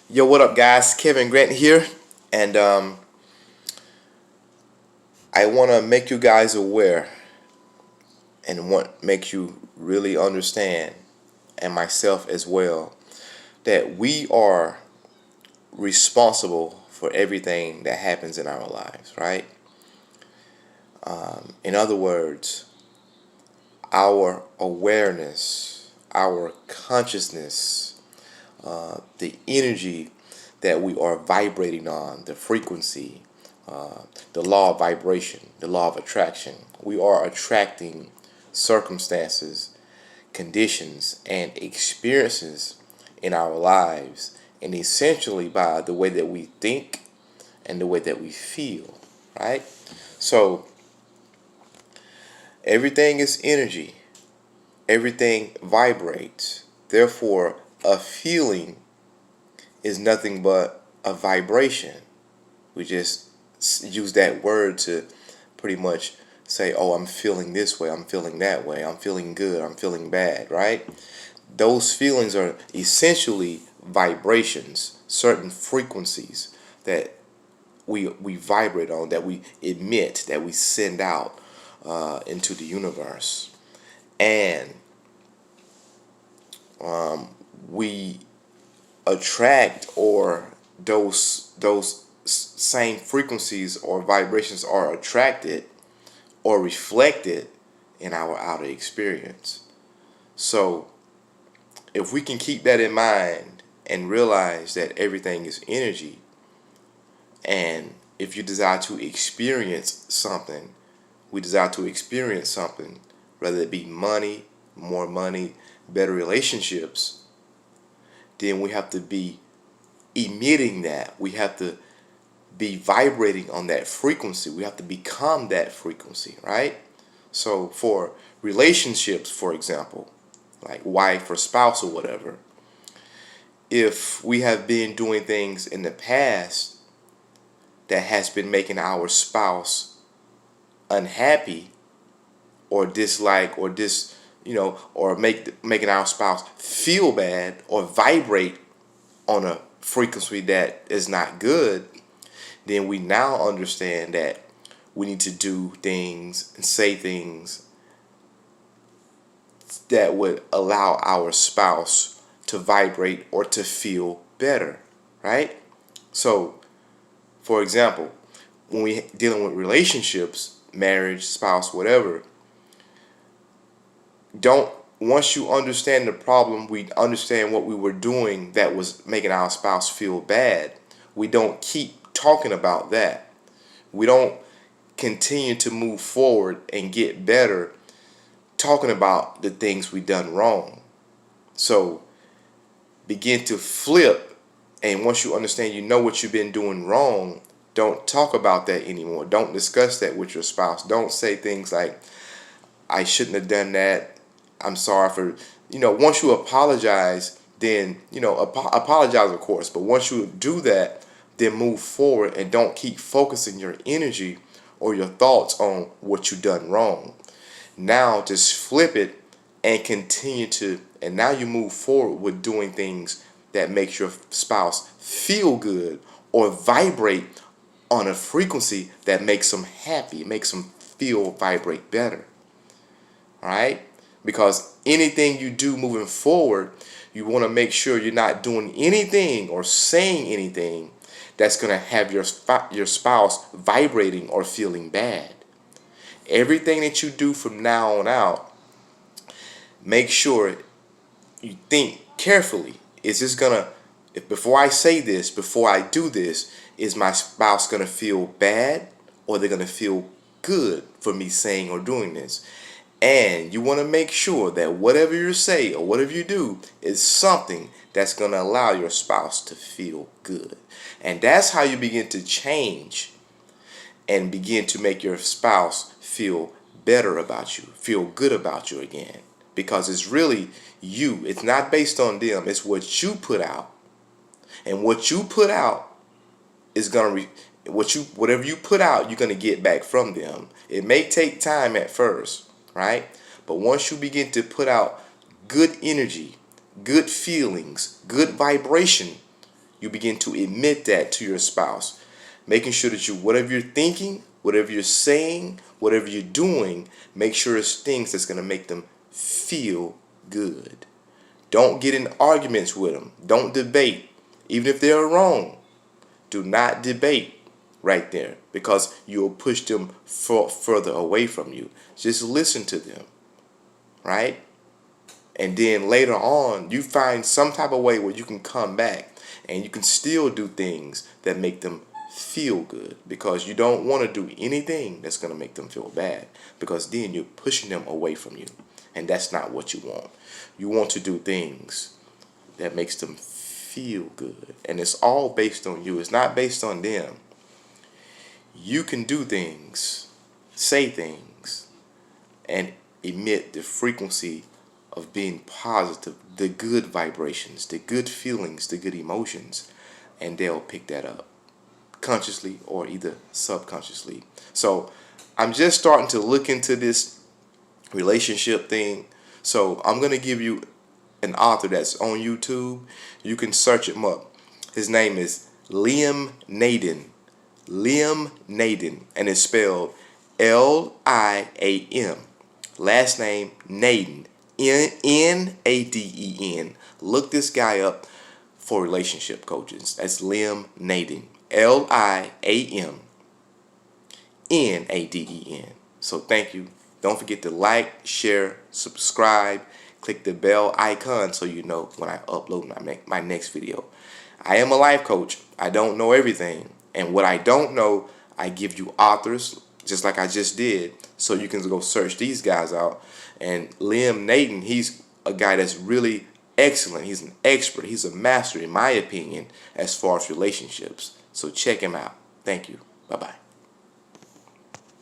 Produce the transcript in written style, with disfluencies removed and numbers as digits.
Yo, what up, guys? Kevin Grant here, and I want to make you guys aware and want make you really understand, and myself as well, that we are responsible for everything that happens in our lives, right? In other words, our awareness, our consciousness, the energy that we are vibrating on, the frequency, the law of vibration, the law of attraction. We are attracting circumstances, conditions, and experiences in our lives, and essentially by the way that we think and the way that we feel, right? So, everything is energy, everything vibrates. Therefore, a feeling is nothing but a vibration. We just use that word to pretty much say, oh, I'm feeling this way, I'm feeling that way, I'm feeling good, I'm feeling bad, right? Those feelings are essentially vibrations, certain frequencies that we vibrate on, that we emit, that we send out into the universe. And we attract, or those same frequencies or vibrations are attracted or reflected in our outer experience. So if we can keep that in mind and realize that everything is energy, and if you desire to experience something, we desire to experience something, whether it be money, better relationships, then we have to be emitting that. We have to be vibrating on that frequency. We have to become that frequency, right? So for relationships, for example, like wife or spouse or whatever, if we have been doing things in the past that has been making our spouse unhappy or dislike or or making our spouse feel bad or vibrate on a frequency that is not good, then we now understand that we need to do things and say things that would allow our spouse to vibrate or to feel better, right? So, for example, when we dealing with relationships, marriage, spouse, whatever, don't once you understand the problem, we understand what we were doing that was making our spouse feel bad. We don't keep talking about that. We don't continue to move forward and get better talking about the things we done wrong. So begin to flip, and once you understand, you know what you've been doing wrong, don't talk about that anymore. Don't discuss that with your spouse. Don't say things like, I shouldn't have done that. I'm sorry for, once you apologize, then, apologize, of course. But once you do that, then move forward and don't keep focusing your energy or your thoughts on what you done wrong. Now just flip it and continue to, and now you move forward with doing things that makes your spouse feel good or vibrate on a frequency that makes them happy, makes them feel vibrate better. All right? Because anything you do moving forward, you want to make sure you're not doing anything or saying anything that's going to have your spouse vibrating or feeling bad. Everything that you do from now on out, make sure you think carefully. Is this going to, if before I say this, before I do this, is my spouse going to feel bad or they're going to feel good for me saying or doing this? And you want to make sure that whatever you say or whatever you do is something that's going to allow your spouse to feel good. And that's how you begin to change and begin to make your spouse feel better about you, feel good about you again. Because it's really you. It's not based on them. It's what you put out. And what you put out is going to, whatever you put out, you're going to get back from them. It may take time at first, right? But once you begin to put out good energy, good feelings, good vibration, You begin to admit that to your spouse, making sure that whatever you're thinking, whatever you're saying, whatever you're doing, make sure it's things that's going to make them feel good. Don't get in arguments with them. Don't debate. Even if they're wrong, do not debate right there, because you'll push them further away from you. Just listen to them, right? And then later on, you find some type of way where you can come back and you can still do things that make them feel good, because you don't want to do anything that's going to make them feel bad, because then you're pushing them away from you, and that's not what you want. You want to do things that makes them feel good, and it's all based on you. It's not based on them. You can do things, say things, and emit the frequency of being positive, the good vibrations, the good feelings, the good emotions, and they'll pick that up consciously or either subconsciously. So I'm just starting to look into this relationship thing. So I'm going to give you an author that's on YouTube. You can search him up. His name is Liam Naden. Liam Naden, and it's spelled Liam. Last name Naden, Naden. Look this guy up for relationship coaches. That's Liam Naden, Liam Naden. So thank you. Don't forget to like, share, subscribe, click the bell icon so you know when I upload my next video. I am a life coach. I don't know everything. And what I don't know, I give you authors, just like I just did, so you can go search these guys out. And Liam Naden, he's a guy that's really excellent. He's an expert. He's a master, in my opinion, as far as relationships. So check him out. Thank you. Bye-bye.